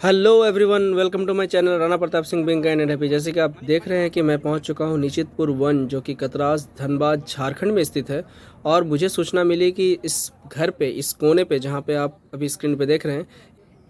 Hello everyone, welcome to my channel Rana Pratap Singh being and happy. जैसे कि आप देख रहे हैं कि मैं पहुंच चुका हूं निचितपुर वन, जो कि कतरास धनबाद झारखंड में स्थित है। और मुझे सूचना मिली कि इस घर पे, इस कोने पे जहां पे आप अभी स्क्रीन पे देख रहे हैं,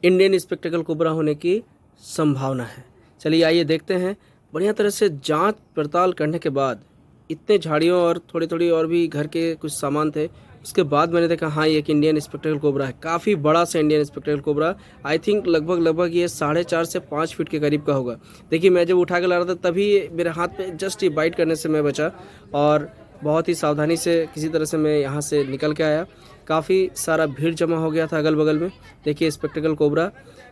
इंडियन स्पेक्टेकल कोबरा होने की संभावना है। चलिए आइए देखते हैं। बढ़िया तरह से जांच पड़ताल करने के बाद, इतने झाड़ियों और थोड़ी थोड़ी और भी घर के कुछ सामान थे, उसके बाद मैंने देखा हाँ ये एक इंडियन स्पेक्टेकल कोबरा है। काफ़ी बड़ा सा Indian spectacle cobra. I think लगभग ये 4.5 से 5 फीट के करीब का होगा। देखिए मैं जब उठा के ला रहा था तभी मेरे हाथ पे जस्ट ये बाइट करने से मैं बचा, और बहुत ही सावधानी से किसी तरह से मैं यहाँ से निकल के आया। काफ़ी सारा भीड़ जमा हो गया था अगल बगल में। देखिए स्पेक्टेकल कोबरा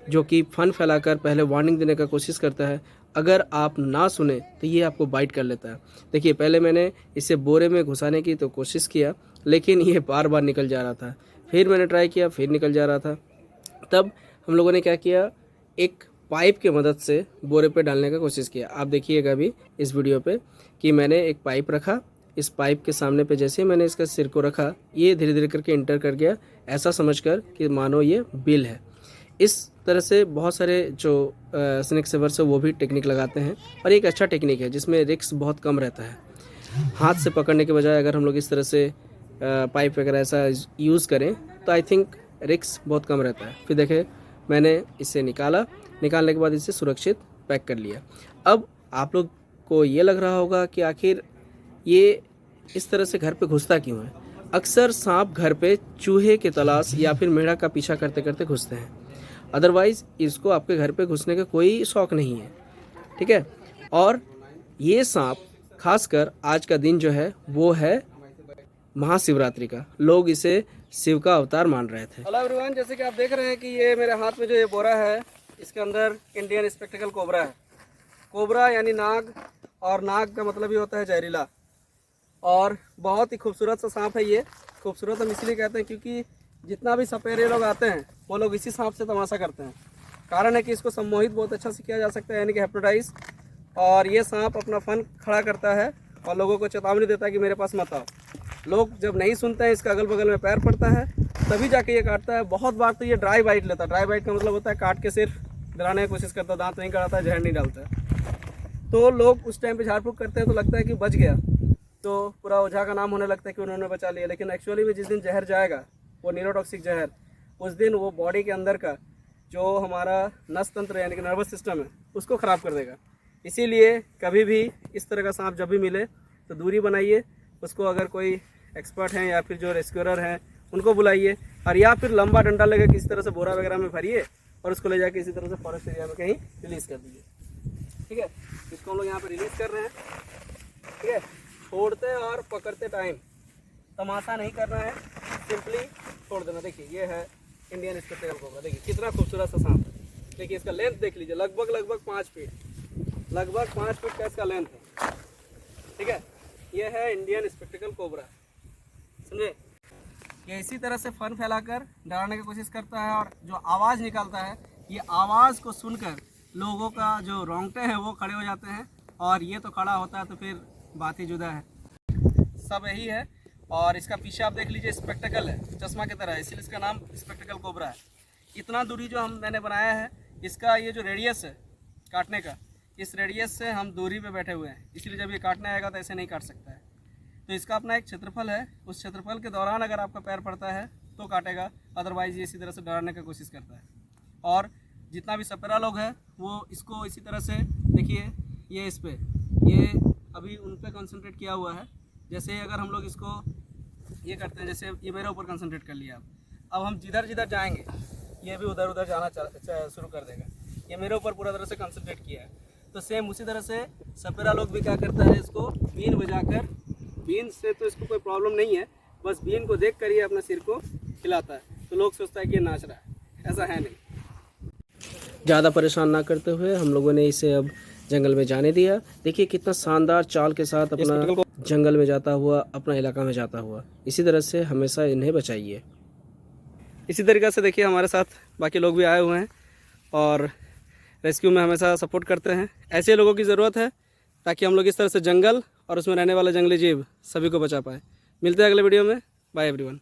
जो कि फन फैलाकर पहले वार्निंग देने का कोशिश करता है। अगर आप ना सुने तो ये आपको बाइट कर लेता है। देखिए पहले मैंने इसे बोरे में घुसाने की तो कोशिश किया, लेकिन ये बार बार निकल जा रहा था। फिर मैंने ट्राई किया, फिर निकल जा रहा था। तब हम लोगों ने क्या किया, एक पाइप की मदद से बोरे पे डालने का कोशिश किया। आप देखिएगा अभी इस वीडियो पे कि मैंने एक पाइप रखा। इस पाइप के सामने पे जैसे ही मैंने इसका सिर को रखा, ये धीरे धीरे करके इंटर कर गया, ऐसा समझकर कि मानो ये बिल है। इस तरह से बहुत सारे जो स्नेक सेवर्स है वो भी टेक्निक लगाते हैं, और एक अच्छा टेक्निक है जिसमें रिस्क बहुत कम रहता है। हाथ से पकड़ने के बजाय अगर हम लोग इस तरह से पाइप वगैरह ऐसा यूज़ करें तो आई थिंक रिस्क बहुत कम रहता है। फिर देखें मैंने इसे निकालने के बाद इसे सुरक्षित पैक कर लिया। अब आप लोग को ये लग रहा होगा कि आखिर ये इस तरह से घर पे घुसता क्यों है। अक्सर सांप घर पे चूहे के तलाश या फिर मेढ़क का पीछा करते करते घुसते हैं। अदरवाइज़ इसको आपके घर पे घुसने का कोई शौक़ नहीं है, ठीक है। और ये सांप खासकर आज का दिन जो है वो है महाशिवरात्रि का। लोग इसे शिव का अवतार मान रहे थे। हेलो एवरीवन, जैसे कि आप देख रहे हैं कि ये मेरे हाथ में जो ये बोरा है, इसके अंदर इंडियन स्पेक्टेकल कोबरा है। कोबरा यानी नाग, और नाग का मतलब ही होता है जहरीला। और बहुत ही खूबसूरत सा सांप है ये। खूबसूरत हम इसलिए कहते हैं क्योंकि जितना भी सपेरे लोग आते हैं वो लोग इसी सांप से तमाशा करते हैं। कारण है कि इसको सम्मोहित बहुत अच्छा से किया जा सकता है, यानी कि हिप्नोटाइज। और ये सांप अपना फन खड़ा करता है और लोगों को चेतावनी देता है कि मेरे पास मत आओ। लोग जब नहीं सुनते हैं, इसका अगल बगल में पैर पड़ता है, तभी जाके ये काटता है। बहुत बार तो ये ड्राई बाइट लेता है। ड्राई बाइट का मतलब होता है काट के सिर्फ डराने की कोशिश करता है, दांत नहीं काटता है, जहर नहीं डालता है। तो लोग उस टाइम पे झाड़ फूँक करते हैं तो लगता है कि बच गया, तो पूरा ओझा का नाम होने लगता है कि उन्होंने बचा लिया। लेकिन एक्चुअली में जिस दिन जहर जाएगा, वो न्यूरोटॉक्सिक जहर, उस दिन वो बॉडी के अंदर का जो हमारा नस तंत्र यानी कि नर्वस सिस्टम है उसको ख़राब कर देगा। इसीलिए कभी भी इस तरह का सांप जब भी मिले तो दूरी बनाइए। उसको अगर कोई एक्सपर्ट हैं या फिर जो रेस्क्यूअर हैं उनको बुलाइए, और या फिर लंबा डंडा लेकर किसी तरह से बोरा वगैरह में भरिए और उसको ले जाके इसी तरह से फॉरेस्ट एरिया में कहीं रिलीज़ कर दीजिए। ठीक है, इसको हम लोग यहाँ पर रिलीज़ कर रहे हैं। ठीक है, छोड़ते और पकड़ते टाइम तमाशा नहीं करना है, सिंपली छोड़ देना। देखिए ये है इंडियन स्पेक्टेकल कोबरा। देखिए कितना खूबसूरत सा सांप है। देखिए इसका लेंथ देख लीजिए, लगभग 5 फीट, लगभग 5 फीट का इसका लेंथ है। ठीक है, ये है इंडियन स्पेक्टेकल कोबरा, समझे। ये इसी तरह से फन फैलाकर डराने की कोशिश करता है, और जो आवाज़ निकालता है, ये आवाज़ को सुनकर लोगों का जो रोंगटे हैं वो खड़े हो जाते हैं, और ये तो खड़ा होता है तो फिर बात ही जुदा है। सब यही है। और इसका पीछे आप देख लीजिए स्पेक्टेकल है, चश्मा की तरह, इसीलिए इसका नाम स्पेक्टेकल कोबरा है। इतना दूरी जो मैंने बनाया है, इसका ये जो रेडियस है काटने का, इस रेडियस से हम दूरी पे बैठे हुए हैं, इसलिए जब ये काटने आएगा तो ऐसे नहीं काट सकता है। तो इसका अपना एक क्षेत्रफल है, उस क्षेत्रफल के दौरान अगर आपका पैर पड़ता है तो काटेगा, अदरवाइज़ ये इसी तरह से डराने की कोशिश करता है। और जितना भी सपेरा लोग हैं वो इसको इसी तरह से, देखिए ये इस पर, ये अभी उन पर कंसंट्रेट किया हुआ है। जैसे अगर हम लोग इसको ये करते हैं, जैसे ये मेरे ऊपर कंसंट्रेट कर लिया, अब हम जिधर जिधर जाएंगे ये भी उधर उधर जाना शुरू कर देगा। ये मेरे ऊपर पूरा तरह से कंसंट्रेट किया है। तो सेम उसी तरह से सपेरा लोग भी क्या करता है, इसको बीन बजाकर, बीन से तो इसको कोई प्रॉब्लम नहीं है, बस बीन को देख कर ही अपने सिर को हिलाता है, तो लोग सोचता है कि ये नाच रहा है, ऐसा है नहीं। ज़्यादा परेशान ना करते हुए हम लोगों ने इसे अब जंगल में जाने दिया। देखिए कितना शानदार चाल के साथ अपना जंगल में जाता हुआ, अपना इलाका में जाता हुआ। इसी तरह से हमेशा इन्हें बचाइए। इसी तरीक़े से देखिए हमारे साथ बाकी लोग भी आए हुए हैं और रेस्क्यू में हमेशा सपोर्ट करते हैं। ऐसे लोगों की ज़रूरत है ताकि हम लोग इस तरह से जंगल और उसमें रहने वाले जंगली जीव सभी को बचा पाए। मिलते हैं अगले वीडियो में। Bye everyone.